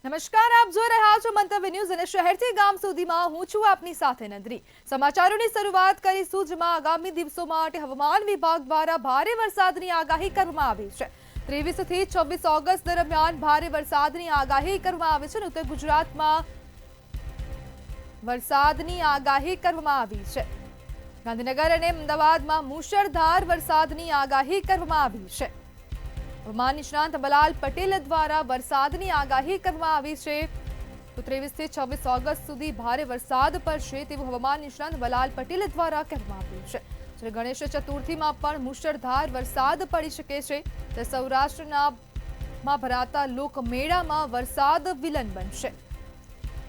નમસ્કાર, આપ જોઈ રહ્યા છો મંતવ્ય ન્યૂઝ અને શહેરથી ગામ સુધીમાં હું છું આપની સાથે નંદરી। સમાચારોની શરૂઆત કરીશું જેમાં આગામી દિવસો માટે હવામાન વિભાગ દ્વારા ભારે વરસાદની આગાહી કરવામાં આવી છે। 23 થી 26 ઓગસ્ટ દરમિયાન ભારે વરસાદની આગાહી કરવામાં આવી છે। ઉત્તર ગુજરાતમાં વરસાદની આગાહી કરવામાં આવી છે। ગાંધીનગર અને અમદાવાદમાં મુશળધાર વરસાદની આગાહી કરવામાં આવી છે। હવામાન નિષ્ણાંત અંબાલાલ પટેલ દ્વારા વરસાદની આગાહી કરવામાં આવી છે। તો 23 થી 26 ઓગસ્ટ સુધી ભારે વરસાદ પડશે તેવું હવામાન નિષ્ણાંત અંબાલાલ પટેલ દ્વારા કહેવામાં આવ્યું છે। જ્યારે ગણેશ ચતુર્થીમાં પણ મુશળધાર વરસાદ પડી શકે છે। તો સૌરાષ્ટ્રના ભરાતા લોકમેળામાં વરસાદ વિલન બનશે।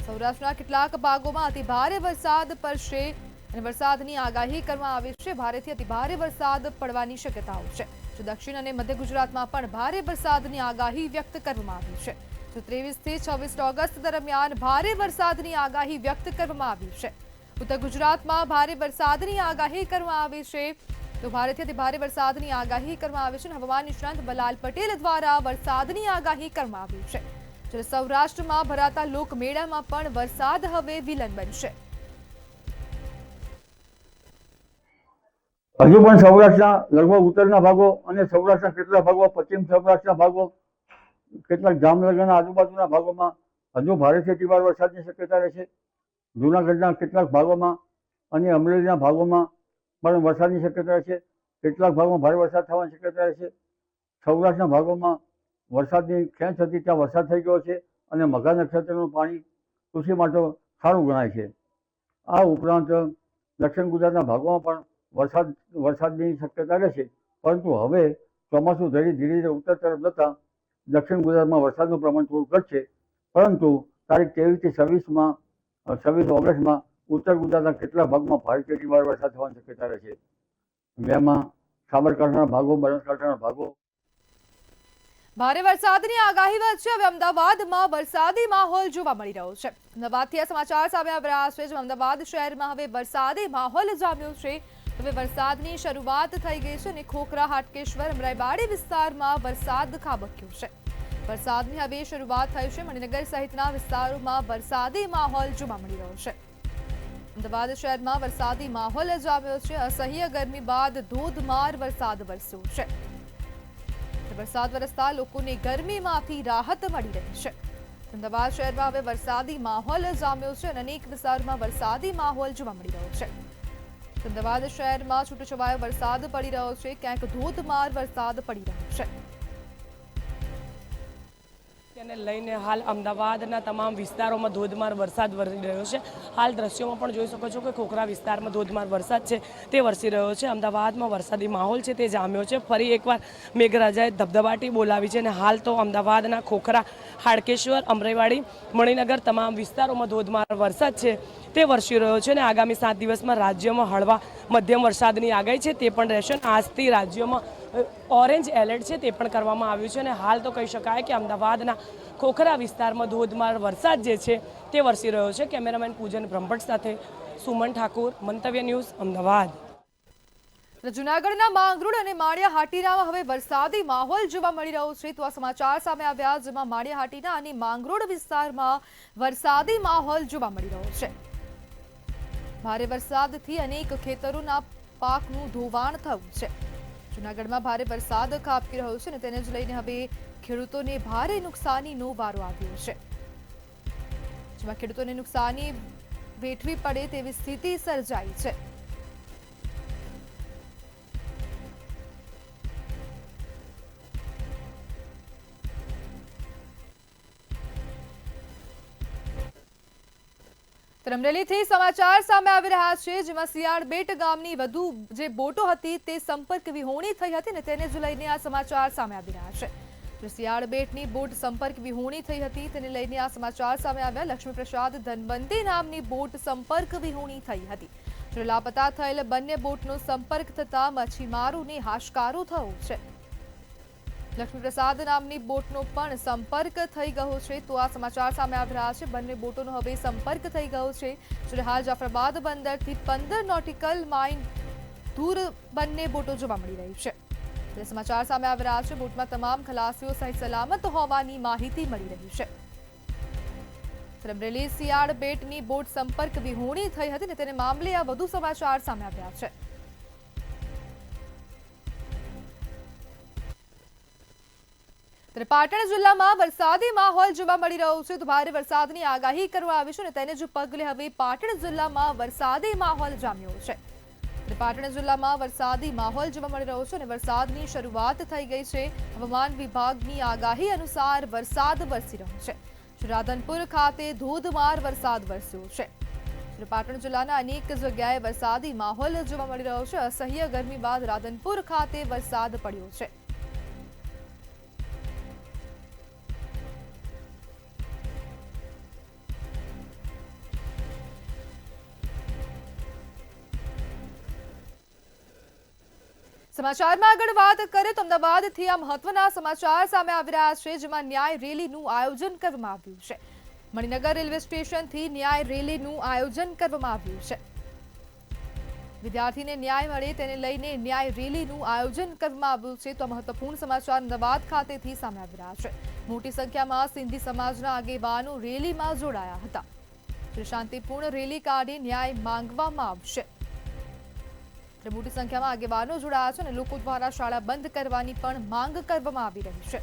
સૌરાષ્ટ્રના કેટલાક ભાગોમાં અતિભારે વરસાદ પડશે અને વરસાદની આગાહી કરવામાં આવી છે। ભારેથી અતિભારે વરસાદ પડવાની શક્યતાઓ છે। દક્ષિણ અને મધ્ય ગુજરાતમાં પણ ભારે વરસાદની આગાહી વ્યક્ત કરવામાં આવી છે। 23 થી 26 ઓગસ્ટ દરમિયાન ભારે વરસાદની આગાહી વ્યક્ત કરવામાં આવી છે। ઉત્તર ગુજરાતમાં ભારે વરસાદની આગાહી કરવામાં આવી છે। તો ભારેથી અતિભારે વરસાદની આગાહી કરવામાં આવી છે। હવામાન નિષ્ણાંત અંબાલાલ પટેલ દ્વારા વરસાદની આગાહી કરવામાં આવી છે। જ્યારે સૌરાષ્ટ્રમાં ભરાતા લોકમેળામાં પણ વરસાદ હવે વિલન બનશે। હજુ પણ સૌરાષ્ટ્રના લગભગ ઉત્તરના ભાગો અને સૌરાષ્ટ્રના કેટલાક ભાગો, પશ્ચિમ સૌરાષ્ટ્રના ભાગો, કેટલાક જામનગરના આજુબાજુના ભાગોમાં હજુ ભારેથી અતિભારે વરસાદની શક્યતા રહેશે। જૂનાગઢના કેટલાક ભાગોમાં અને અમરેલીના ભાગોમાં પણ વરસાદની શક્યતા રહેશે। કેટલાક ભાગોમાં ભારે વરસાદ થવાની શક્યતા રહેશે। સૌરાષ્ટ્રના ભાગોમાં વરસાદની ખેંચ હતી ત્યાં વરસાદ થઈ ગયો છે અને મઘા નક્ષત્રનું પાણી કૃષિ માટે સારું ગણાય છે। આ ઉપરાંત દક્ષિણ ગુજરાતના ભાગોમાં પણ વરસાદની શક્યતા રહેશે, પરંતુ હવે ચોમાસું ધીરે ધીરે ઉત્તર તરફ જતા દક્ષિણ ગુજરાતમાં વરસાદનું પ્રમાણ થોડું ઘટશે। પરંતુ તારીખ 23 થી 26 ઓગસ્ટમાં ઉત્તર ગુજરાતના કેટલાક ભાગમાં ભારેથી અતિભારે વરસાદ થવાની શક્યતા રહેશે। જેમાં સાબરકાંઠાના ભાગો, બનાસકાંઠાના ભાગો। ભારે વરસાદની આગાહી વચ્ચે હવે અમદાવાદમાં વરસાદી માહોલ જોવા મળી રહ્યો છે। અમદાવાદથી આ સમાચાર સામે આવી રહ્યા છે। અમદાવાદ શહેરમાં હવે વરસાદી માહોલ જામ્યો છે। હવે વરસાદની શરૂઆત થઈ ગઈ છે અને ખોખરા, હાટકેશ્વર, અમરાઈવાડી વિસ્તારમાં વરસાદ ખાબક્યો છે। વરસાદની હવે શરૂઆત થઈ છે। મણિનગર સહિતના વિસ્તારોમાં વરસાદી માહોલ જોવા મળી રહ્યો છે। અમદાવાદ શહેરમાં વરસાદી માહોલ જામ્યો છે। અસહ્ય ગરમી બાદ ધોધમાર વરસાદ વરસ્યો છે। વરસાદ વરસતા લોકોને ગરમીમાંથી રાહત મળી રહી છે। અમદાવાદ શહેરમાં હવે વરસાદી માહોલ જામ્યો છે અને અનેક વિસ્તારોમાં વરસાદી માહોલ જોવા મળી રહ્યો છે। અમદાવાદ શહેરમાં છૂટોછવાયો વરસાદ પડી રહ્યો છે। ક્યાંક ધોધમાર વરસાદ પડી રહ્યો છે। તેને લઈને હાલ અમદાવાદના તમામ વિસ્તારોમાં ધોધમાર વરસાદ વરસી રહ્યો છે। હાલ દ્રશ્યોમાં પણ જોઈ શકો છો કે ખોખરા વિસ્તારમાં ધોધમાર વરસાદ છે તે વરસી રહ્યો છે। અમદાવાદમાં વરસાદી માહોલ છે તે જામ્યો છે। ફરી એકવાર મેઘરાજાએ ધબધબાટી બોલાવી છે અને હાલ તો અમદાવાદના ખોખરા, હાડકેશ્વર, અમરાઈવાડી, મણિનગર તમામ વિસ્તારોમાં ધોધમાર વરસાદ છે તે વરસી રહ્યો છે અને આગામી 7 દિવસમાં રાજ્યમાં હળવા મધ્યમ વરસાદની આગાહી છે તે પણ રહેશે। આજથી રાજ્યમાં ઓરેન્જ એલર્ટ છે તે પણ કરવામાં આવ્યું છે અને હાલ તો કહી શકાય કે અમદાવાદના ખોખરા વિસ્તારમાં ધોધમાર વરસાદ જે છે તે વરસી રહ્યો છે। કેમેરામેન પૂજન બ્રહ્મભટ્ટ સાથે સુમન ઠાકુર, મંતવ્ય ન્યૂઝ, અમદાવાદ। જૂનાગઢના માંગરોળ અને માળિયાહાટીનામાં હવે વરસાદી માહોલ જોવા મળી રહ્યો છે। તો આ સમાચાર સામે આવ્યા જેમાં માળિયાહાટીના અને માંગરોળ વિસ્તારમાં વરસાદી માહોલ જોવા મળી રહ્યો છે। ભારે વરસાદથી અનેક ખેતરોના પાકનું ધોવાણ થયું છે। જૂનાગઢમાં ભારે વરસાદ ખાબકી રહ્યો છે અને તેને જ લઈને હવે ખેડૂતોને ભારે નુકસાનીનો વારો આવ્યો છે। જેમાં ખેડૂતોને નુકસાની વેઠવી પડે તેવી સ્થિતિ સર્જાઈ છે। અમરેલીથી સમાચાર સામે આવી રહ્યા છે જેમાં શિયાળબેટ ગામની વધુ જે બોટો હતી તે સંપર્ક વિહોણી થઈ હતી અને તેને જ લઈને આ સમાચાર સામે આવી રહ્યા છે। શિયાળબેટની બોટ સંપર્ક વિહોણી થઈ હતી તેને લઈને આ સમાચાર સામે આવ્યા। લક્ષ્મીપ્રસાદ ધનવંતી નામની બોટ સંપર્ક વિહોણી થઈ હતી। લાપતા થયેલ બંને બોટનો સંપર્ક થતા મચ્છીમારોને હાશકારો થયો છે। લક્ષ્મીપ્રસાદ નામની બોટનો પણ સંપર્ક થઈ ગયો છે। તો આ સમાચાર સામે આવી રહ્યા છે। બંને બોટોનો હવે સંપર્ક થઈ ગયો છે। જ્યારે હાલ જાફરાબાદ બંદરથી 15 નોટિકલ માઇલ દૂર બંને બોટો જોવા મળી રહી છે। સમાચાર સામે આવી રહ્યા છે। બોટમાં તમામ ખલાસીઓ સહિત સલામત હોવાની માહિતી મળી રહી છે। અમરેલી શિયાળ બેટની બોટ સંપર્ક વિહોણી થઈ હતી ને તેને મામલે આ વધુ સમાચાર સામે આવ્યા છે. પાટણ જિલ્લામાં વરસાદી માહોલ જોવા મળી રહ્યો છે. તો ભારે વરસાદની આગાહી કરવામાં આવી છે અને તેને જ પગલે હવે પાટણ જિલ્લામાં વરસાદી માહોલ જામ્યો છે. પાટણ જિલ્લામાં વરસાદી માહોલ જોવા મળી રહ્યો છે અને વરસાદની શરૂઆત થઈ ગઈ છે. હવામાન વિભાગની આગાહી અનુસાર વરસાદ વરસી રહ્યો છે. રાધનપુર ખાતે ધોધમાર વરસાદ વરસ્યો છે. પાટણ જિલ્લાના અનેક જગ્યાએ વરસાદી માહોલ જોવા મળી રહ્યો છે. અસહ્ય ગરમી બાદ રાધનપુર ખાતે વરસાદ પડ્યો છે. સમાચારમાં આગળ વાત કરીએ તો અમદાવાદથી આ મહત્વના સમાચાર સામે આવી રહ્યા છે, જેમાં ન્યાય રેલીનું આયોજન કરવામાં આવ્યું છે. મણિનગર રેલવે સ્ટેશનથી ન્યાય રેલીનું આયોજન કરવામાં આવ્યું છે. વિદ્યાર્થીને ન્યાય મળે તેને લઈને ન્યાય રેલીનું આયોજન કરવામાં આવ્યું છે. તો મહત્વપૂર્ણ સમાચાર અમદાવાદ ખાતેથી સામે આવી રહ્યા છે. મોટી સંખ્યામાં સિંધી સમાજના આગેવાનો રેલીમાં જોડાયા હતા. શાંતિપૂર્ણ રેલી કાઢી ન્યાય માંગવામાં આવશે. મોટી સંખ્યામાં આગેવાનો જોડાયા છે અને લોકો દ્વારા શાળા બંધ કરવાની પણ માંગ કરવામાં આવી રહી છે.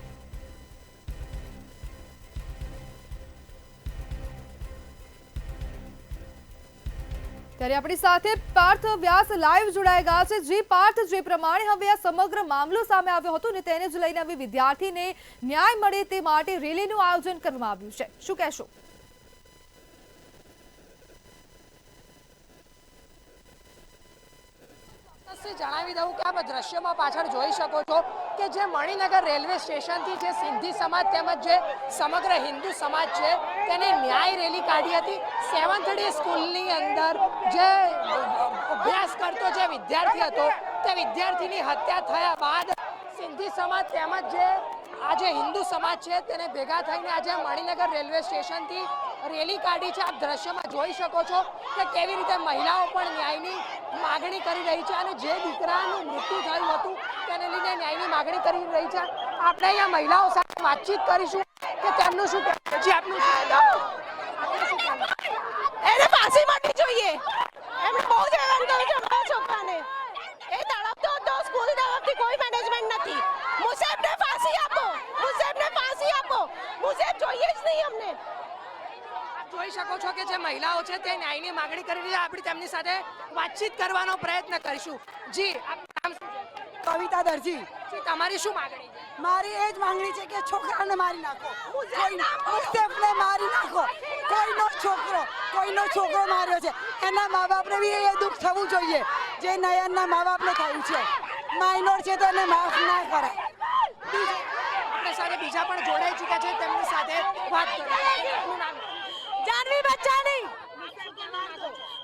ત્યારે આપણી સાથે પાર્થ વ્યાસ લાઈવ જોડાઈ ગયા છે. જે પાર્થ, જે પ્રમાણે હવે આ સમગ્ર મામલો સામે આવ્યો હતો ને તેને જ લઈને હવે વિદ્યાર્થીને ન્યાય મળે તે માટે રેલીનું આયોજન કરવામાં આવ્યું છે, શું કહેશો? જણાવી દઉં કે આપ દ્રશ્યમાં પાછળ જોઈ શકો છો કે જે મણિનગર રેલવે સ્ટેશનથી જે સિંધી સમાજ તેમજ જે સમગ્ર હિન્દુ સમાજ છે તેને ન્યાય રેલી કાઢી હતી. 7th ડે સ્કૂલની અંદર જે અભ્યાસ કરતો જે વિદ્યાર્થી હતો તે વિદ્યાર્થીની હત્યા થયા બાદ સિંધી સમાજ તેમજ જે આજે હિન્દુ સમાજ છે તેને ભેગા થઈને આજે મણિનગર રેલવે સ્ટેશનથી રેલી કાઢી છે. આપ દ્રશ્યમાં જોઈ શકો છો કે કેવી રીતે મહિલાઓ પણ ન્યાયની માગણી કરી રહી છે અને જે દીકરાનું મૃત્યુ થયું હતું તેને લઈને ન્યાયની માગણી કરી રહી છે. આપણે અહીંયા મહિલાઓ સાથે વાતચીત કરીશું કે તેમનું શું કહેવું છે. આપનું એને ફાંસી મળવી જોઈએ. એમણે બહુ જ હેરાન કર્યું છે અમારા છોકરાને. એ તડપતો હતો, સ્કૂલ તરફથી કોઈ મેનેજમેન્ટ નથી. મુસેબને ફાંસી આપો, મુસેબને ફાંસી આપો. મુસેબ જોઈએ જ નહીં અમને. જોઈ શકો છો કે જે મહિલાઓ છે તે ન્યાયની માગણી કરી રહી છે. આપણે તેમની સાથે વાતચીત કરવાનો પ્રયત્ન કરીશું. જી, આપનું નામ શું છે? કવિતા દરજી. જી, તમારી શું માગણી છે? મારી એ જ માંગણી છે કે છોકરાને મારી નાખો, મુસ્તેફને મારી નાખો. કોઈનો છોકરો માર્યો છે, એના મા બાપને બી એ દુઃખ થવું જોઈએ જે નયનના મા બાપને થયું છે. માઇનોર છે તો એને માફ ના કરાય. આપણી સાથે બીજા પણ જોડાઈ ચૂક્યા છે, તેમની સાથે વાત કરીએ. આપનું નામ? जानवी बच्चानी,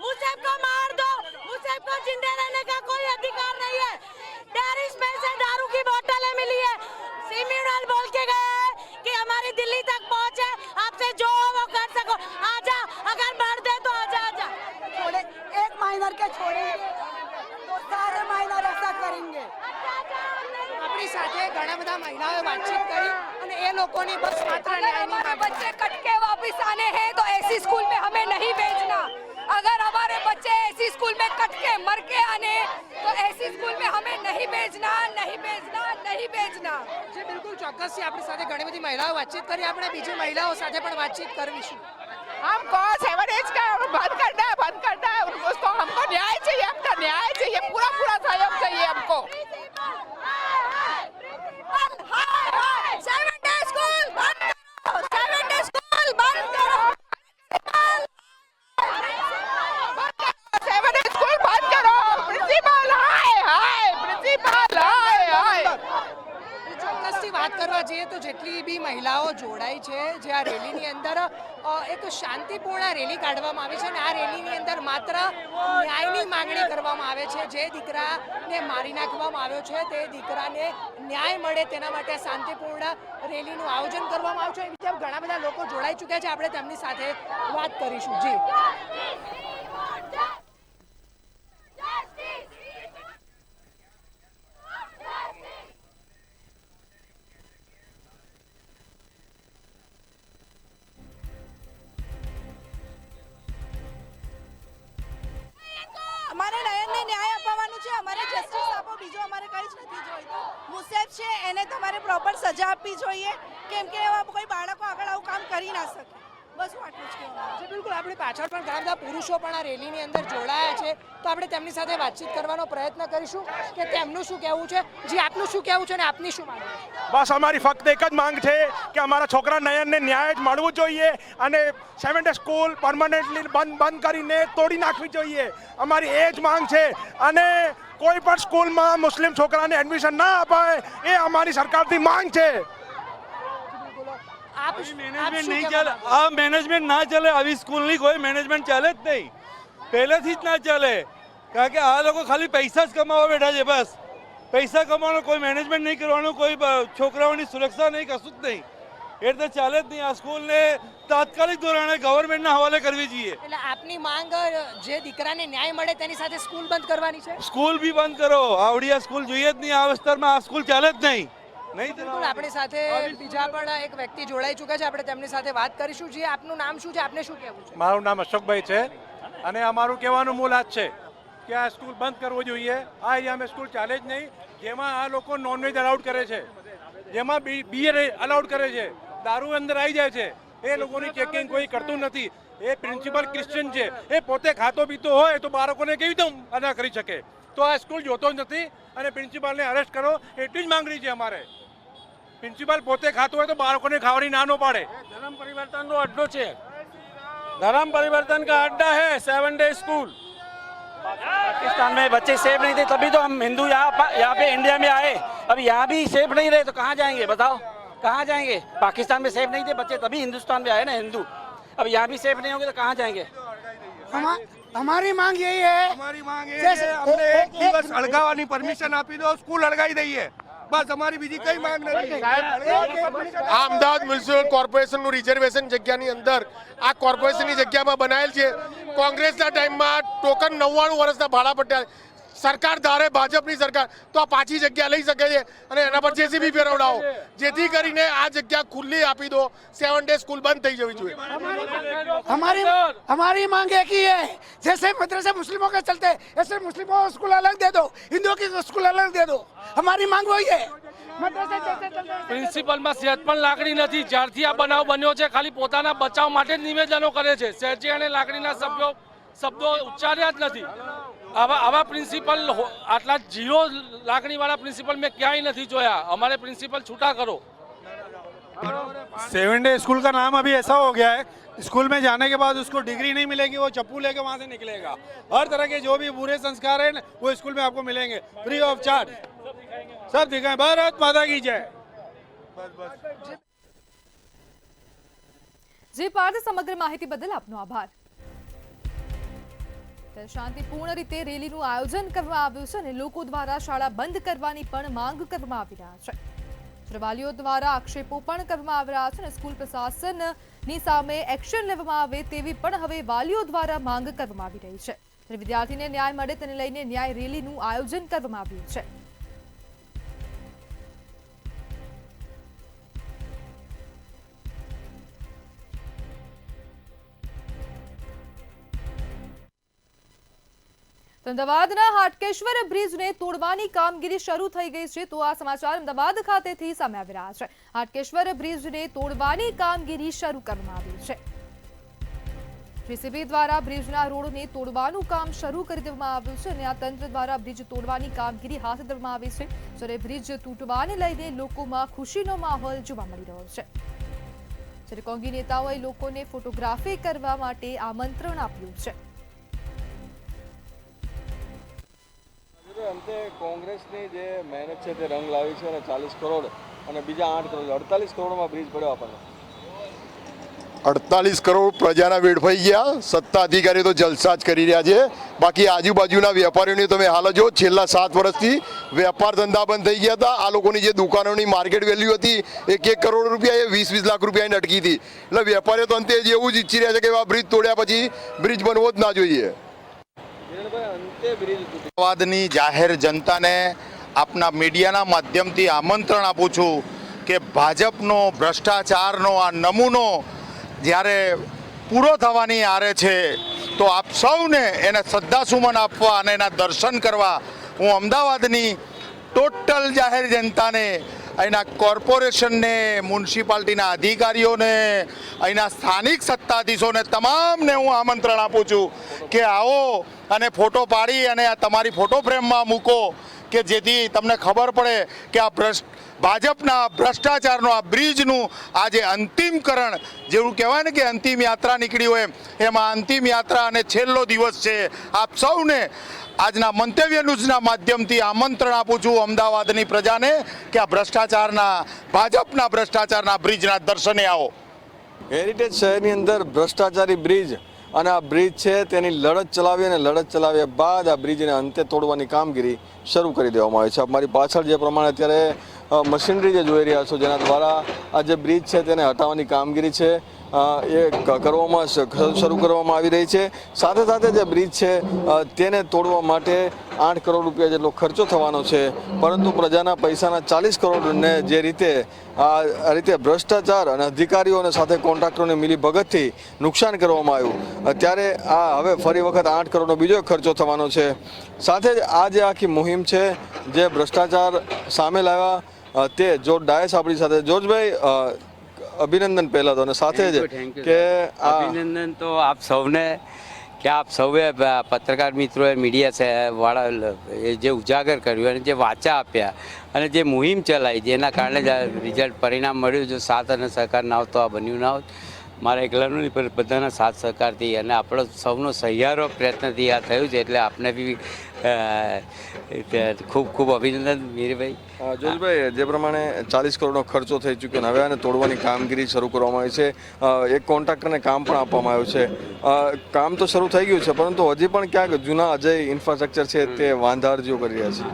मुसेब को मार दो. मुसेब को जिंदा रहने का कोई अधिकार नहीं है. डेरिस में से दारू की बोतलें मिली है. सिम्यूनल बोल के गए हैं कि हमारी दिल्ली तक पहुंचे, आपसे जो वो कर सको. आजा, अगर मार दे तो आजा. छोड़े एक माइनर के छोड़ेंगे तो सारे माइनर ऐसा करेंगे. આપણી સાથે ઘણા બધા મહિલાઓએ વાતચીત કરી અને એ લોકોની બસ માત્ર ન્યાયની बच्चे कट के वापस आने हैं तो ऐसी स्कूल में हमें नहीं भेजना. अगर हमारे बच्चे ऐसी स्कूल में कट के मर के आने तो ऐसी स्कूल में हमें नहीं भेजना, नहीं भेजना, नहीं भेजना. જે બિલકુલ ચોક્કસથી આપણી સાથે ઘણી બધી મહિલાઓ વાતચીત કરી. આપણે બીજી મહિલાઓ સાથે પણ વાતચીત કરવીશું. हमको 7 एज का बंद करना है. उसको हमको न्याय चाहिए, हमको न्याय चाहिए, पूरा सहयोग चाहिए हमको. 7 डे स्कूल बंद करो, 7 डे स्कूल बंद करो. 7 डे स्कूल बंद करो. प्रिंसिपल हाय प्रिंसिपल हाय. ચોક્કસથી વાત કરવા જઈએ તો જેટલી બી મહિલાઓ જોડાઈ છે જે આ રેલીની અંદર એક શાંતિપૂર્ણ રેલી કાઢવામાં આવી છે અને આ રેલીની અંદર માત્ર ન્યાયની માંગણી કરવામાં આવે છે. જે દીકરાને મારી નાખવામાં આવ્યો છે તે દીકરાને ન્યાય મળે તેના માટે શાંતિપૂર્ણ રેલીનું આયોજન કરવામાં આવ્યું છે. એ રીતે ઘણા બધા લોકો જોડાઈ ચૂક્યા છે. આપણે તેમની સાથે વાત કરીશું. જી, જોવાનું છે, અમારે જસ્ટિસ આપો, બીજું અમારે કંઈ જ નથી જોઈતું. મુસેફ છે એને તમારે પ્રોપર સજા આપવી જોઈએ, કેમ કે એવા કોઈ બાળકો આગળ આવું કામ કરી ના શકે. બસ હું આટલું જ કહેવાનું. જે બિલકુલ આપણી પાછળ પણ ઘણા બધા પુરુષો પણ આ રેલીની અંદર જોડાયા છે, તો આપણે તેમની સાથે વાતચીત કરવાનો પ્રયત્ન કરીશું કે તેમનું શું કહેવું છે. જી, આપનું શું કહેવું છે અને આપની શું માંગ છે? બસ અમારી ફક્ત એક જ માંગ છે કે અમારા છોકરા નયનને ન્યાય જ મળવું જોઈએ અને 7 ડે સ્કૂલ પરમનન્ટલી બંધ કરીને તોડી નાખવી જોઈએ. અમારી એ જ માંગ છે અને કોઈ પણ સ્કૂલમાં મુસ્લિમ છોકરાને એડમિશન ના અપાય એ અમારી સરકારથી માંગ છે. મેનેજમેન્ટ નહીં ચાલે, આ મેનેજમેન્ટ ના ચાલે, આવી સ્કૂલની કોઈ મેનેજમેન્ટ ચાલે જ નહીં, પહેલેથી જ ના ચાલે. કારણ કે આ લોકો ખાલી પૈસા જ કમાવા બેઠા છે, બસ પૈસા કમાવાનો, કોઈ મેનેજમેન્ટ નહીં કરવાનું, કોઈ છોકરાઓની સુરક્ષા નહીં, કશું જ નહીં. એટલે ચાલે જ નહીં. આ સ્કૂલને તાત્કાલિક ધોરણે ગવર્મેન્ટના હવાલે કરવી જોઈએ. એટલે આપની માંગ જે દીકરાને ન્યાય મળે તેની સાથે સ્કૂલ બંધ કરવાની છે. સ્કૂલ બી બંધ કરો, આવડી આ સ્કૂલ જોઈએ જ નહીં. આ વિસ્તારમાં આ સ્કૂલ ચાલે જ નહીં. બિલકુલ આપણી સાથે બીજા પણ એક વ્યક્તિ જોડાઈ ચૂક્યા છે, આપણે તેમની સાથે વાત કરીશું. જે આપનું નામ શું છે, આપને શું કહેવું છે? મારું નામ અશોકભાઈ છે અને અમારું કહેવાનું મૂળ આ જ છે કે આ સ્કૂલ બંધ કરવો જોઈએ. આ એરિયામાં સ્કૂલ ચાલે જ નહીં, જેમાં આ લોકો નોનવેજ અલાઉડ કરે છે, જેમાં બીયર અલાઉડ કરે છે, દારૂ અંદર આવી જાય છે, એ લોકોની ચેકિંગ કોઈ કરતું નથી. એ પ્રિન્સિપલ ક્રિશ્ચિયન છે, એ પોતે ખાતો પીતો હોય તો બાળકોને કેવી રીતે અદા કરી શકે? તો આ સ્કૂલ જોતો જ નથી અને પ્રિન્સિપાલને અરેસ્ટ કરો એટલી જ માંગણી છે અમારે. પ્રિન્સિપાલ પોતે ખાતો હોય તો બાળકોને ખાવાની ના પાડે. धर्म परिवर्तन નો अड्डो છે, धर्म परिवर्तन का अड्डा है 7 डे स्कूल. पाकिस्तान में बच्चे सेफ नहीं थे तभी तो हम हिंदू यहाँ पे इंडिया में आए. अब यहाँ भी सेफ नहीं रहे तो कहाँ जाएंगे बताओ, कहाँ जाएंगे? पाकिस्तान में सेफ नहीं थे बच्चे तभी हिंदुस्तान में आए ना हिंदू. अब यहाँ भी सेफ नहीं होंगे तो कहाँ जाएंगे? हमारी मांग यही है, અમારી માંગ એ છે અમને એક દિવસ અળગાવવાની પરમિશન આપી દો, સ્કૂલ અળગાવી દઈએ, બસ. અમારી બીજી કઈ માંગ નથી. આ અમદાવાદ મ્યુનિસિપલ કોર્પોરેશનનું રિઝર્વેશન જગ્યાની અંદર આ કોર્પોરેશનની જગ્યામાં બનાવેલ છે. કોંગ્રેસના ટાઈમમાં ટોકન 99 વર્ષના ભાડા પટ્યા. સરકાર ધારે ભાજપની સરકાર તો આ પાછી જગ્યા લઈ શકે છે અને એના પર જેસીબી ફેરવડાવો, જેથી કરીને આ જગ્યા ખુલ્લી આપી દો. 7 ડે સ્કूल બંધ થઈ જવી જોઈએ. हमारी मांग एक ही है, जैसे मदरसे मुस्लिमों के चलते ऐसे मुस्लिमों को स्कूल अलग दे दो, हिंदुओं की स्कूल अलग दे दो. हमारी मांग वही है. मदरसे जैसे चलते પ્રિન્સિપલમાં સહેજ પણ લાગણી નથી. જ્યારથી આ બનાવ બન્યો છે ખાલી પોતાના બચાવ માટે જ નિવેદનો કરે છે, સહેજે અને લાગણીના શબ્દો ઉચ્ચાર્યા જ નથી. આવા પ્રિન્સિપલ આટલા ઝીરો લાગણીવાળા પ્રિન્સિપલ મેં ક્યાંય નથી જોયા. અમારે પ્રિન્સિપલ છૂટા કરો. 7 डे स्कूल का नाम अभी ऐसा हो गया है, स्कूल में जाने के बाद उसको डिग्री नहीं मिलेगी, वो चप्पू लेके वहाँ से निकलेगा. हर तरह के जो भी बुरे संस्कार हैं वो स्कूल में आपको मिलेंगे फ्री ऑफ चार्ज. सब दिखाएं. भारत माता की जय. જે પાર્થ સમગ્ર માહિતી બદલ આપનો આભાર. શાંતિપૂર્ણ રીતે રેલીનું આયોજન કરવામાં આવ્યું છે અને લોકો દ્વારા શાળા બંધ કરવાની પણ માંગ કરવામાં આવી રહ્યા છે. વાલીઓ દ્વારા આક્ષેપો પણ કરવામાં આવી રહ્યા છે અને સ્કૂલ પ્રશાસનની સામે એક્શન લેવામાં આવે તેવી પણ હવે વાલીઓ દ્વારા માંગ કરવામાં આવી રહી છે. વિદ્યાર્થીને ન્યાય મળે તેને લઈને ન્યાય રેલીનું આયોજન કરવામાં આવ્યું છે. અમદાવાદના હાટકેશ્વર બ્રિજને તોડવાની કામગીરી શરૂ થઈ ગઈ છે. તો આ સમાચાર અમદાવાદ ખાતેથી સામે આવી રહ્યા છે. હાટકેશ્વર બ્રિજને તોડવાની કામગીરી શરૂ કરવામાં આવી છે. જેસીબી દ્વારા બ્રિજના રોડને તોડવાનું કામ શરૂ કરી દેવામાં આવ્યું છે અને આ તંત્ર દ્વારા બ્રિજ તોડવાની કામગીરી હાથ ધરવામાં આવી છે. જ્યારે બ્રિજ તૂટવાને લઈને લોકોમાં ખુશીનો માહોલ જોવા મળી રહ્યો છે. જ્યારે કોંગી નેતાઓએ લોકોને ફોટોગ્રાફી કરવા માટે આમંત્રણ આપ્યું છે. અંતે કોંગ્રેસની જે મહેનત છે તે રંગ લાવી છે અને 40 કરોડ અને બીજા 8 કરોડ 48 કરોડમાં બ્રિજ પડ્યો આપણને. 48 કરોડ પ્રજાના વેડફાઈ ગયા. સત્તા અધિકારીઓ તો જલસા જ કરી રહ્યા છે. બાકી આજુબાજુના વેપારીઓની તમે હાલ જો છેલ્લા 7 વર્ષથી વેપાર ધંધા બંધ થઈ ગયા હતા. આ લોકોની જે દુકાનોની માર્કેટ વેલ્યુ હતી 1 કરોડ રૂપિયા, એ 20 લાખ રૂપિયાની અટકી હતી. એટલે વેપારીઓ તો અંતે એવું જ ઈચ્છી રહ્યા છે કે આ બ્રિજ તોડ્યા પછી બ્રિજ બનવો જ ના જોઈએ. અમદાવાદની જાહેર જનતાને આપના મીડિયાના માધ્યમથી આમંત્રણ આપું છું કે ભાજપનો ભ્રષ્ટાચારનો આ નમૂનો જ્યારે પૂરો થવાની આરે છે તો આપ સૌને એને શ્રદ્ધાસુમન આપવા અને એના દર્શન કરવા હું અમદાવાદની ટોટલ જાહેર જનતાને, અહીંના કોર્પોરેશનને, મ્યુનિસિપાલિટીના અધિકારીઓને, અહીંના સ્થાનિક સત્તાધીશોને તમામને હું આમંત્રણ આપું છું કે આવો અને ફોટો પાડી અને આ તમારી ફોટો ફ્રેમમાં મૂકો, કે જેથી તમને ખબર પડે કે આ ભાજપના ભ્રષ્ટાચારનો આ બ્રિજનું આજે અંતિમકરણ, જેવું કહેવાય ને કે અંતિમ યાત્રા નીકળી હોય એમાં અંતિમ યાત્રા અને છેલ્લો દિવસ છે. આપ સૌને આજના મંતવ્ય ન્યૂઝના માધ્યમથી આમંત્રણ આપું છું અમદાવાદની પ્રજાને કે આ ભ્રષ્ટાચારના, ભાજપના ભ્રષ્ટાચારના બ્રિજના દર્શને આવો. હેરિટેજ શહેરની અંદર ભ્રષ્ટાચારી બ્રિજ અને આ બ્રિજ છે તેની લડત ચલાવી અને લડત ચલાવ્યા બાદ આ બ્રિજને અંતે તોડવાની કામગીરી શરૂ કરી દેવામાં આવી છે. અમારી પાછળ જે પ્રમાણે અત્યારે મશીનરી જે જોઈ રહ્યા છો જેના દ્વારા આ જે બ્રિજ છે તેને હટાવવાની કામગીરી છે એ શરૂ કરવામાં આવી રહી છે. સાથે સાથે જે બ્રિજ છે તેને તોડવા માટે 8 કરોડ રૂપિયા જેટલો ખર્ચો થવાનો છે, પરંતુ પ્રજાના પૈસાના 40 કરોડને જે રીતે આ રીતે ભ્રષ્ટાચાર અને અધિકારીઓ અને સાથે કોન્ટ્રાક્ટરોની મિલીભગતથી નુકસાન કરવામાં આવ્યું, ત્યારે આ હવે ફરી વખત 8 કરોડનો બીજો ખર્ચો થવાનો છે. સાથે જ આ જે આખી મુહિમ છે જે ભ્રષ્ટાચાર સામે લાવ્યા તે જોર્જ ડાયસ આપણી સાથે. જોર્જભાઈ, અભિનંદન પહેલા તો, અને સાથે જ કે અભિનંદન તો આપ સૌને કે આપ સૌએ પત્રકાર મિત્રોએ, મીડિયા વાળા જે ઉજાગર કર્યું અને જે વાચા આપ્યા અને જે મુહિમ ચલાવી જેના કારણે જ રિઝલ્ટ પરિણામ મળ્યું. જો સાથ અને સહકાર ના હોત તો આ બન્યું ના હોત. મારા એકલાનું નહીં પણ બધાના સાથ સહકારથી અને આપણો સૌનો સહિયારો પ્રયત્નથી આ થયું છે, એટલે આપને બી ખૂબ ખૂબ અભિનંદન મીરભાઈ. જોજભાઈ, જે પ્રમાણે 40 કરોડનો ખર્ચો થઈ ચૂક્યો અને હવે આને તોડવાની કામગીરી શરૂ કરવામાં આવી છે, એક કોન્ટ્રાક્ટરને કામ પણ આપવામાં આવ્યું છે. કામ તો શરૂ થઈ ગયું છે, પરંતુ હજી પણ ક્યાંક જૂના અજય ઇન્ફ્રાસ્ટ્રક્ચર છે તે વાંધારજીઓ કરી રહ્યા છે.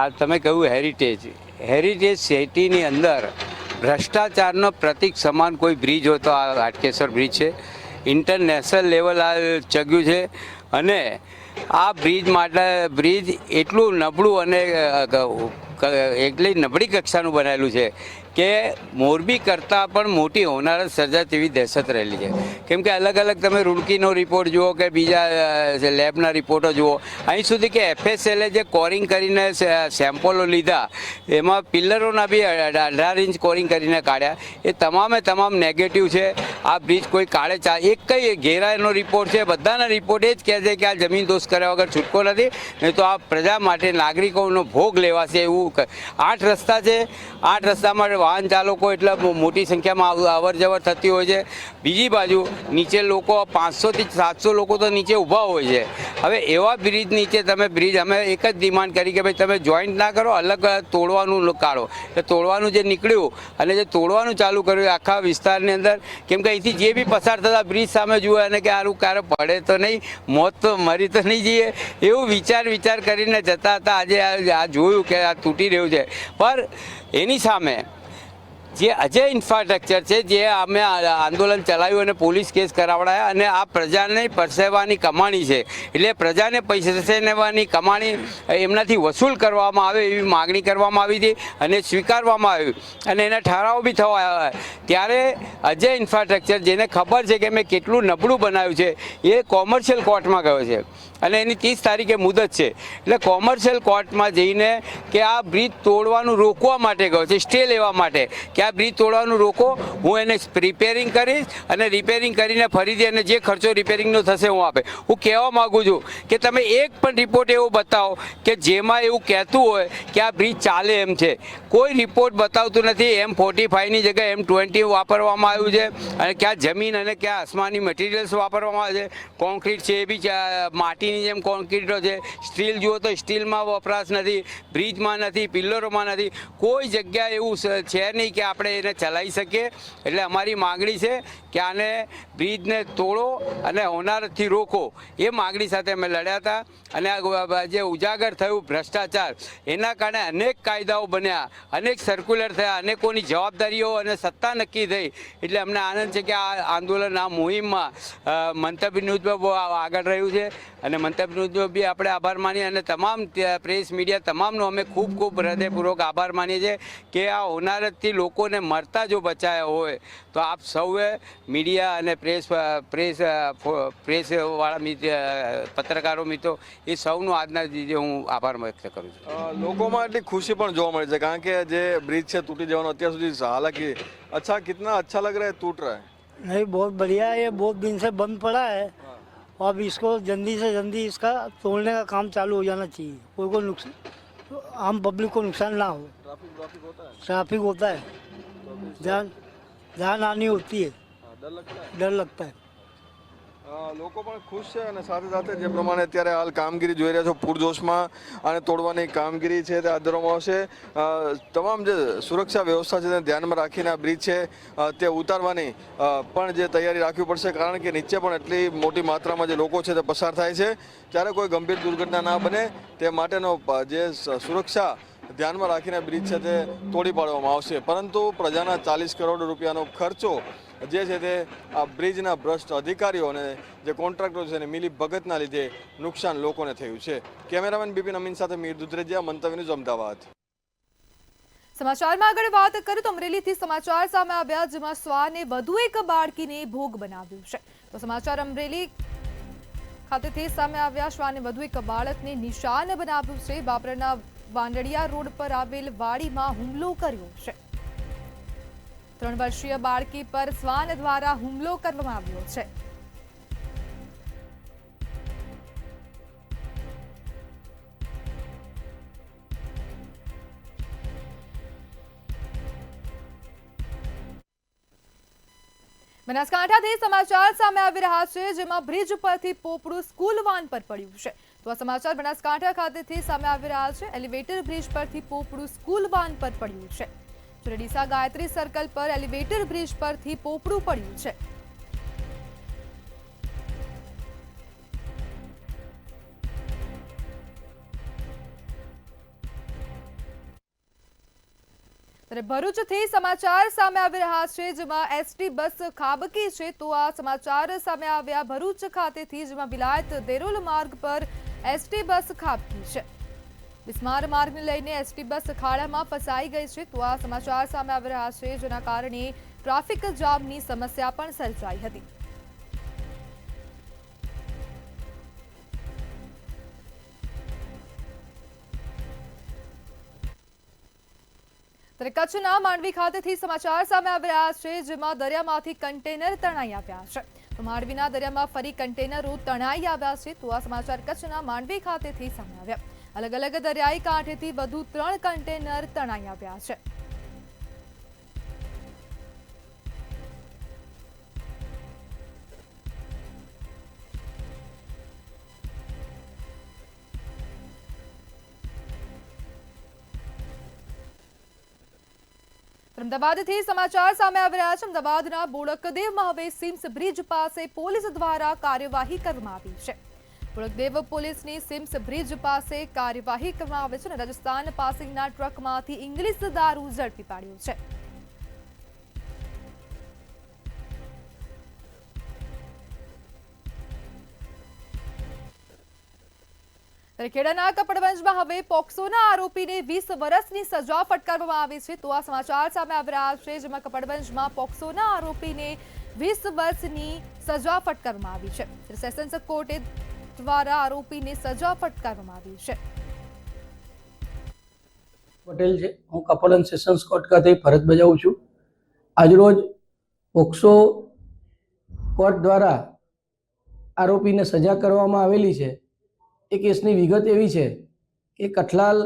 આ તમે કહ્યું હેરિટેજ સિટીની અંદર ભ્રષ્ટાચારનો પ્રતીક સમાન કોઈ બ્રિજ હોય તો આ હાટકેશ્વર બ્રિજ છે. ઇન્ટરનેશનલ લેવલ આ ચગ્યું છે અને આ બ્રિજ એટલું નબળું અને એટલી નબળી કક્ષાનું બનાવેલું છે કે મોરબી કરતાં પણ મોટી હોનારત સર્જાય તેવી દહેશત રહેલી છે. કેમ કે અલગ અલગ તમે રૂડકીનો રિપોર્ટ જુઓ કે બીજા લેબના રિપોર્ટો જુઓ, અહીં સુધી કે FSLએ જે કોરિંગ કરીને સેમ્પલો લીધા એમાં પિલ્લરોના બી 18 ઇંચ કોરિંગ કરીને કાઢ્યા, એ તમામ નેગેટિવ છે. આ બ્રિજ કોઈ કાળે એક કઈ ઘેરાનો રિપોર્ટ છે, બધાના રિપોર્ટ એ જ કહે છે કે આ જમીન દોષ કર્યા વગર છૂટકો નથી, નહીં તો આ પ્રજા માટે નાગરિકોનો ભોગ લેવાશે. એવું 8 રસ્તા છે, 8 રસ્તામાં વાહન ચાલકો એટલા મોટી સંખ્યામાં અવર જવર થતી હોય છે. બીજી બાજુ નીચે લોકો 500 થી 700 લોકો તો નીચે ઊભા હોય છે. હવે એવા બ્રિજ નીચે તમે અમે એક જ ડિમાન્ડ કરી કે ભાઈ તમે જોઈન્ટ ના કરો, અલગ તોડવાનું કાઢો. એટલે તોડવાનું જે નીકળ્યું અને જે તોડવાનું ચાલુ કર્યું આખા વિસ્તારની અંદર, કેમ કે અહીંથી જે બી પસાર થતા બ્રિજ સામે જુએ અને કે આનું ક્યારે પડે તો નહીં, મોત તો મરી તો નહીં જઈએ, એવું વિચાર કરીને જતા હતા. આજે આ જોયું કે આ તૂટી રહ્યું છે, પણ એની સામે જે અજય ઇન્ફ્રાસ્ટ્રક્ચર છે, જે અમે આંદોલન ચલાવ્યું અને પોલીસ કેસ કરાવડાયા અને આ પ્રજાને પરસેવાની કમાણી છે, એટલે પ્રજાને પરસેવાની કમાણી એમનાથી વસૂલ કરવામાં આવે એવી માગણી કરવામાં આવી હતી અને સ્વીકારવામાં આવ્યું અને એના ઠરાવો બી થવા આવ્યા. ત્યારે અજય ઇન્ફ્રાસ્ટ્રક્ચર, જેને ખબર છે કે મેં કેટલું નબળું બનાવ્યું છે, એ કોમર્શિયલ કોર્ટમાં ગયો છે અને એની 30 તારીખે મુદત છે. એટલે કોમર્શિયલ કોર્ટમાં જઈને કે આ બ્રિજ તોડવાનું રોકવા માટે ગયો છે, સ્ટે લેવા માટે કે આ બ્રિજ તોડવાનું રોકો, હું એને રિપેરિંગ કરીશ અને રિપેરિંગ કરીને ફરીથી એને જે ખર્ચો રિપેરિંગનો થશે હું આપે. હું કહેવા માગું છું કે તમે એક પણ રિપોર્ટ એવો બતાવો કે જેમાં એવું કહેતું હોય કે આ બ્રિજ ચાલે એમ છે. કોઈ રિપોર્ટ બતાવતું નથી. M45ની જગ્યાએ M20 વાપરવામાં આવ્યું છે અને ક્યાં જમીન અને ક્યાં આસમાની મટીરિયલ્સ વાપરવામાં આવે છે. કોન્ક્રીટ છે એ બી માટીની જેમ કોન્ક્રીટો છે. સ્ટીલ જુઓ તો સ્ટીલમાં વપરાશ નથી, બ્રિજમાં નથી, પિલ્લરોમાં નથી, કોઈ જગ્યાએ એવું છે નહીં કે આપણે એને ચલાવી શકીએ. એટલે અમારી માગણી છે કે આને બ્રિજને તોડો અને હોનારતથી રોકો, એ માગણી સાથે અમે લડ્યા હતા. અને આ જે ઉજાગર થયું ભ્રષ્ટાચાર, એના કારણે અનેક કાયદાઓ બન્યા, અનેક સર્ક્યુલર થયા, અનેકોની જવાબદારીઓ અને સત્તા નક્કી થઈ. એટલે અમને આનંદ છે કે આ આંદોલન, આ મુહિમમાં મંતવ્ય ન્યૂઝ બહુ આગળ રહ્યું છે અને મંતવ્યનો બી આપણે આભાર માનીએ અને તમામ પ્રેસ મીડિયા તમામનો અમે ખૂબ ખૂબ હૃદયપૂર્વક આભાર માનીએ છીએ કે આ હોનારતથી લોકોને મરતા જો બચાયા હોય તો આપ સૌએ મીડિયા અને પ્રેસવાળા પત્રકારો મિત્રો એ સૌનો આજના દીધે હું આભાર વ્યક્ત કરું છું. લોકોમાં એટલી ખુશી પણ જોવા મળે છે કારણ કે જે બ્રિજ છે તૂટી જવાનો અત્યાર સુધી હાલાકી अच्छा कितना अच्छा लग रहा है टूट रहा है? नहीं बहुत बढ़िया है, ये बहुत दिन से बंद पड़ा है और अब इसको जल्दी से जल्दी इसका तोड़ने का काम चालू हो जाना चाहिए, कोई को नुकसान आम पब्लिक को नुकसान ना हो. ट्रैफिक होता है, जान आनी होती है, डर लगता है. લોકો પણ ખુશ છે અને સાથે સાથે જે પ્રમાણે અત્યારે હાલ કામગીરી જોઈ રહ્યા છો પૂરજોશમાં અને તોડવાની કામગીરી છે તે હાથ ધરવામાં આવશે. તમામ જે સુરક્ષા વ્યવસ્થા છે તેને ધ્યાનમાં રાખીને આ બ્રિજ છે તે ઉતારવાની પણ જે તૈયારી રાખવી પડશે કારણ કે નીચે પણ એટલી મોટી માત્રામાં જે લોકો છે તે પસાર થાય છે ત્યારે કોઈ ગંભીર દુર્ઘટના ના બને તે માટેનો જે સુરક્ષા ધ્યાનમાં રાખીને બ્રિજ છે તે તોડી પાડવામાં આવશે. પરંતુ પ્રજાના 40 કરોડ રૂપિયાનો ખર્ચો જે છે તે આ બ્રિજના ભ્રષ્ટ અધિકારીઓ અને જે કોન્ટ્રાક્ટરો છે એને મિલી ભગતના લીધે નુકસાન લોકોને થયું છે. કેમેરામેન બિપિન અમીન સાથે મીર દુધરેજિયા, મંતવ્ય ન્યૂઝ, અમદાવાદ. સમાચારમાં આગળ વાત કરીએ તો અમરેલીથી સમાચાર સામે આવ્યા જેમાં શ્વાને વધુ એક બાળકીને ભોગ બનાવ્યું છે. તો સમાચાર અમરેલી ખાતેથી સામે આવ્યા શ્વાને વધુ એક બાળકને નિશાન બનાવ્યું છે. બાબરાના વાંદડિયા રોડ પર આવેલ વાડીમાં હુમલો કર્યો છે. 3 વર્ષીય બાળકી પર શ્વાન દ્વારા હુમલો કરવામાં આવ્યો છે. બનાસકાંઠાથી સમાચાર સામે આવી રહ્યા છે જેમાં બ્રિજ પરથી પોપડું સ્કૂલ વાન પર પડ્યું છે. તો આ સમાચાર બનાસકાંઠા ખાતેથી સામે આવી રહ્યા છે. એલિવેટર બ્રિજ પરથી પોપડું સ્કૂલ વાન પર પડ્યું છે. ડીસા ગાયત્રી સર્કલ પર એલિવેટર બ્રિજ પરથી પોપડું પડ્યું છે. ભરૂચથી સમાચાર સામે આવી રહ્યા છે જેમાં એસટી બસ ખાબકી છે. તો આ સમાચાર સામે આવ્યા ભરૂચ ખાતેથી જેમાં વિલાયત દેરોલ માર્ગ પર એસટી બસ ખાબકી છે. બિસ્માર માર્ગને લઈને એસટી બસ ખાડામાં ફસાઈ ગઈ છે. તો આ સમાચાર સામે આવી રહ્યા છે જેના કારણે ટ્રાફિક જામની સમસ્યા પણ સર્જાઈ હતી. ત્યારે કચ્છના માંડવી ખાતેથી સમાચાર સામે આવી રહ્યા છે જેમાં દરિયામાંથી કન્ટેનર તણાઈ આવ્યા છે. તો માંડવીના દરિયામાં ફરી કન્ટેનરો તણાઈ આવ્યા છે. તો આ સમાચાર કચ્છના માંડવી ખાતેથી સામે આવ્યા. અલગ અલગ દરિયાઈ કાંઠેથી વધુ 3 કન્ટેનર તણાઈ આવ્યા છે. અમદાવાદથી સમાચાર સામે આવી રહ્યા છે. અમદાવાદના બોડકદેવમાં હવે સિમ્સ બ્રિજ પાસે પોલીસ દ્વારા કાર્યવાહી કરવામાં આવી છે. બોડકદેવ પોલીસની સિમ્સ બ્રિજ પાસે કાર્યવાહી કરવામાં આવે છે અને રાજસ્થાન પાસિંગના ટ્રકમાંથી ઇંગ્લિશ દારૂ ઝડપી પાડ્યો છે. ખેડાના કપડવંજમાં હવે પોક્સોના આરોપીને 20 વર્ષની સજા ફટકારવામાં આવી છે. તો આ સમાચાર સામે આવી રહ્યા છે જેમાં કપડવંજમાં પોક્સોના આરોપીને 20 વર્ષની સજા ફટકારવામાં આવી છે. સેશન્સ કોર્ટે દ્વારા આરોપીને સજા ફટકારવામાં આવી છે. પટેલ છે, હું કપડવંજ સેશન્સ કોર્ટ ખાતે ફરજ બજાવું છું. આજરોજ પોક્સો કોર્ટ દ્વારા આરોપીને સજા કરવામાં આવેલી છે. એ કેસની વિગત એવી છે કે કઠલાલ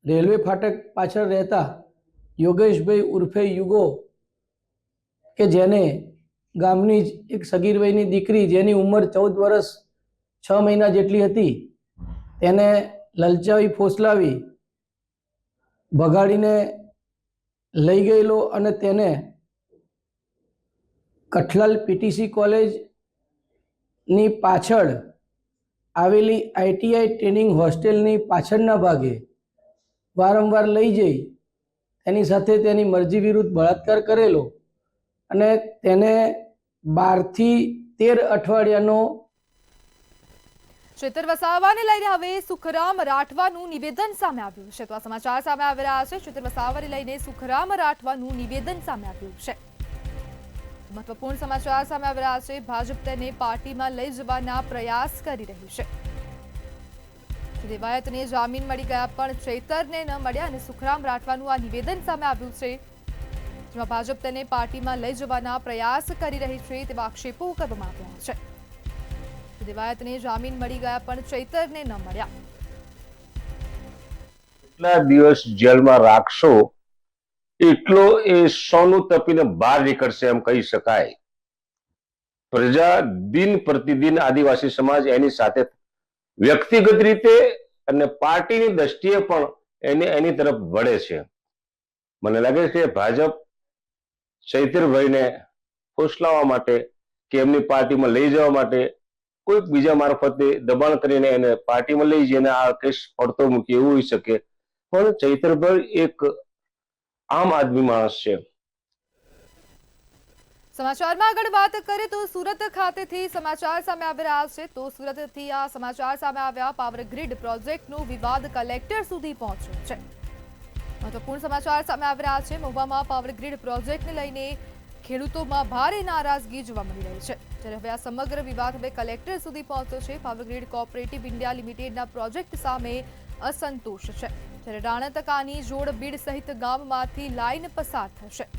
રેલવે ફાટક પાછળ રહેતા યોગેશભાઈ ઉર્ફે યુગો કે જેને ગામની જ એક સગીર વયની દીકરી જેની ઉંમર 14 વર્ષ 6 મહિના જેટલી હતી તેને લલચાવી ફોસલાવી ભગાડીને લઈ ગયેલો અને તેને કઠલાલ પીટીસી કોલેજની પાછળ આવેલી આઈટીઆઈ ટ્રેનિંગ હોસ્ટેલની પાછળના ભાગે વારંવાર લઈ જઈ તેની સાથે તેની મરજી વિરુદ્ધ બળાત્કાર કરેલો અને તેને 12 થી 13 અઠવાડિયાનો ચેતર વસાવાને લઈને હવે સુખરામ રાઠવાનું નિવેદન સામે આવ્યું છે. તો આ સમાચાર સામે આવી રહ્યા છે. ચેતર વસાવાને લઈને સુખરામ રાઠવાનું નિવેદન સામે આવ્યું છે. મહત્વપૂર્ણ સમાચાર સામે આવી રહ્યા છે. ભાજપ તેને પાર્ટીમાં લઈ જવાના પ્રયાસ કરી રહી છે. દેવાયતને જામીન મળી ગયા પણ ચેતરને ન મળ્યા અને સુખરામ રાઠવાનું આ નિવેદન સામે આવ્યું છે, જેમાં ભાજપ તેને પાર્ટીમાં લઈ જવાના પ્રયાસ કરી રહી છે તેવા આક્ષેપો કરવામાં આવ્યા છે. દેવાયતને જામીન મળી ગયા પણ ચૈતરને ન મળ્યા. એટલા દિવસ જેલમાં રાખશો એટલો એ સોનું તપીને બહાર નીકળશે એમ કહી શકાય. પ્રજા દિન પ્રતિદિન આદિવાસી સમાજ એની સાથે વ્યક્તિગત રીતે અને પાર્ટીની દ્રષ્ટિએ પણ એની તરફ વળે છે. મને લાગે છે કે ભાજપ ચૈતરભાઈને ફોસલાવવા માટે કે એમની પાર્ટીમાં લઈ જવા માટે કોઈક બીજા મારફતે દબાણ કરીને એને પાર્ટીમાં લઈ જઈને આ કેસ પડતો મૂકી એવું હોઈ શકે. પણ ચૈતરભાઈ એક આમ આદમી માણસ છે. સમાચારમાં આગળ વાત કરીએ તો સુરત ખાતેથી સમાચાર સામે આવી રહ્યા છે. તો સુરતથી આ સમાચાર સામે આવ્યા. પાવર ગ્રીડ પ્રોજેક્ટનો વિવાદ કલેક્ટર સુધી પહોંચ્યો છે. મહત્વપૂર્ણ સમાચાર સામે આવી રહ્યા છે. મહુવામાં પાવર ગ્રીડ પ્રોજેક્ટને લઈને ખેડૂતોમાં ભારે નારાજગી જોવા મળી રહી છે. ત્યારે હવે આ સમગ્ર વિવાદ હવે કલેક્ટર સુધી પહોંચ્યો છે. પાવર ગ્રીડ કોઓપરેટિવ ઇન્ડિયા લિમિટેડના પ્રોજેક્ટ સામે અસંતોષ છે. ત્યારે રાણતકાની જોડ બીડ સહિત ગામમાંથી લાઇન પસાર થશે.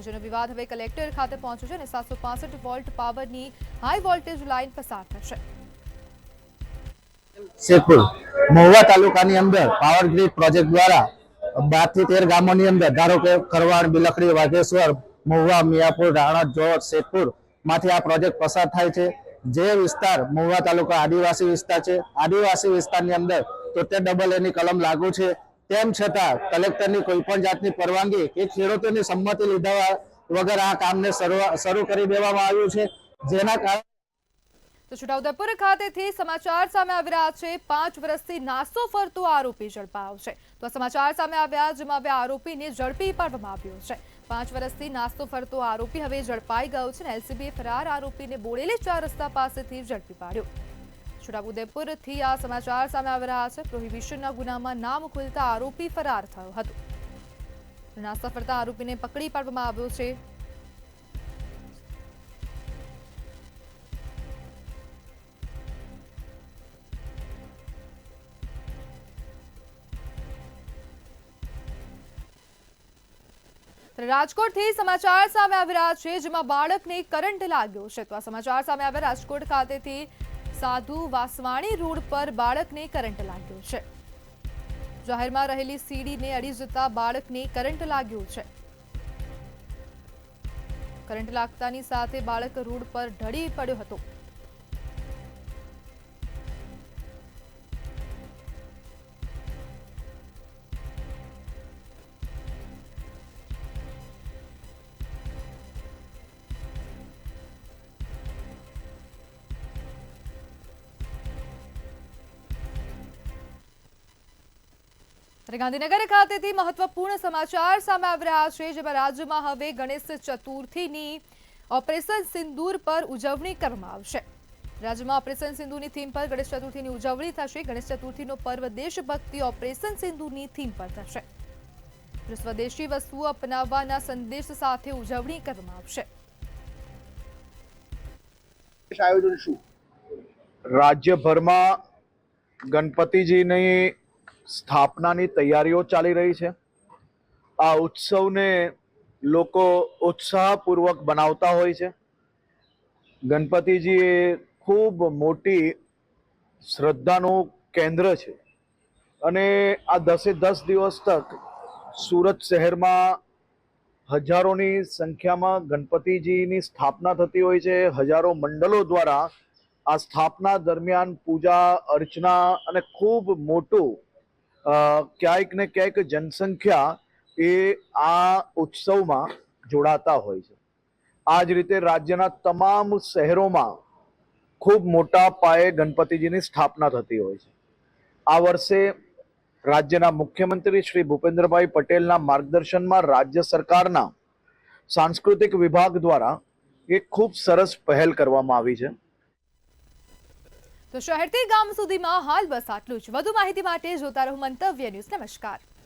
જેનો વિવાદ હવે કલેક્ટર ખાતે પહોંચ્યો છે અને 765 વોલ્ટ પાવરની હાઈ વોલ્ટેજ લાઇન પસાર થશે. શેખપુર મહુવા તાલુકાની અંદર પાવર ગ્રીડ પ્રોજેક્ટ દ્વારા 12 થી 13 ગામોની અંદર ધારો કે ખરવાડ, બિલખડી, વાઘેશ્વર, મહુવા, મિયાપુર, રાણત, જોત, શેખપુર માંથી આ પ્રોજેક્ટ પસાર થાય છે. જે વિસ્તાર મહુવા તાલુકા આદિવાસી વિસ્તાર છે, આદિવાસી વિસ્તારની અંદર 73AA ની કલમ લાગુ છે. તેમ છતાં કલેક્ટરની કોઈ પણ જાતની પરવાનગી કે ખેડૂતોની સંમતિ લીધા વગર આ કામને શરૂ કરી દેવામાં આવ્યું છે. જેના કારણે તો છોટાઉદેપુર ખાતેથી સમાચાર સામે આવી રહ્યા છે. 5 વર્ષથી નાસ્તો ફરતો આરોપી ઝડપાયો છે. તો આ સમાચાર સામે આવ્યા, જેમાં હવે આરોપીને ઝડપી પાડવામાં આવ્યો છે. 5 વર્ષથી નાસ્તો ફરતો આરોપી હવે ઝડપાઈ ગયો છે. એલસીબીએ ફરાર આરોપીને બોડેલી 4 રસ્તા પાસેથી ઝડપી પાડ્યો. છોટાઉદેપુરથી આ સમાચાર સામે આવી રહ્યા છે. પ્રોહિબિશનના ગુનામાં નામ ખુલતા આરોપી ફરાર થયો હતો. નાસ્તા ફરતા આરોપીને પકડી પાડવામાં આવ્યો છે. રાજકોટથી સમાચાર સામે આવી રહ્યા છે, જેમાં બાળકને કરંટ લાગ્યો છે. તો આ સમાચાર સામે આવ્યા રાજકોટ ખાતેથી સાધુ વાસવાણી રોડ પર બાળકને કરંટ લાગ્યો છે. જાહેરમાં રહેલી સીડીને અડી જતા બાળકને કરંટ લાગ્યો છે. કરંટ લાગતાની સાથે બાળક રોડ પર ઢળી પડ્યો હતો. ગાંધીનગર ખાતેથી મહત્વપૂર્ણ સમાચાર સામે આવી રહ્યા છે, જેમાં રાજ્યમાં હવે ગણેશ ચતુર્થીની ઓપરેશન સિંદૂર પર ઉજવણી કરવામાં આવશે. રાજ્યમાં ઓપરેશન સિંદૂરની થીમ પર ગણેશ ચતુર્થીની ઉજવણી થશે. ગણેશ ચતુર્થીનો પર્વ દેશભક્તિ ઓપરેશન સિંદૂરની થીમ પર થશે. સ્વદેશી વસ્તુઓ અપનાવવાના સંદેશ સાથે ઉજવણી કરવામાં આવશે. આયોજન શું? રાજ્યભરમાં ગણપતિજીની સ્થાપનાની તૈયારીઓ ચાલી રહી છે. આ ઉત્સવને લોકો ઉત્સાહપૂર્વક બનાવતા હોય છે. ગણપતિજી એ ખૂબ મોટી શ્રદ્ધાનું કેન્દ્ર છે અને આ 10 દિવસ તક સુરત શહેરમાં હજારોની સંખ્યામાં ગણપતિજીની સ્થાપના થતી હોય છે. હજારો મંડળો દ્વારા આ સ્થાપના દરમિયાન પૂજા અર્ચના અને ખૂબ મોટું ક્યાંક ને ક્યાંક જનસંખ્યા એ આ ઉત્સવમાં જોડાતા હોય છે. આ જ રીતે રાજ્યના તમામ શહેરોમાં ખૂબ મોટા પાયે ગણપતિજીની સ્થાપના થતી હોય છે. આ વર્ષે રાજ્યના મુખ્યમંત્રી શ્રી ભૂપેન્દ્રભાઈ પટેલના માર્ગદર્શનમાં રાજ્ય સરકારના સાંસ્કૃતિક વિભાગ દ્વારા એક ખૂબ સરસ પહેલ કરવામાં આવી છે. તો શહેરથી ગામ સુધીમાં હાલ બસ આટલું જ. વધુ માહિતી માટે જોતા રહો મંતવ્ય ન્યૂઝ. નમસ્કાર.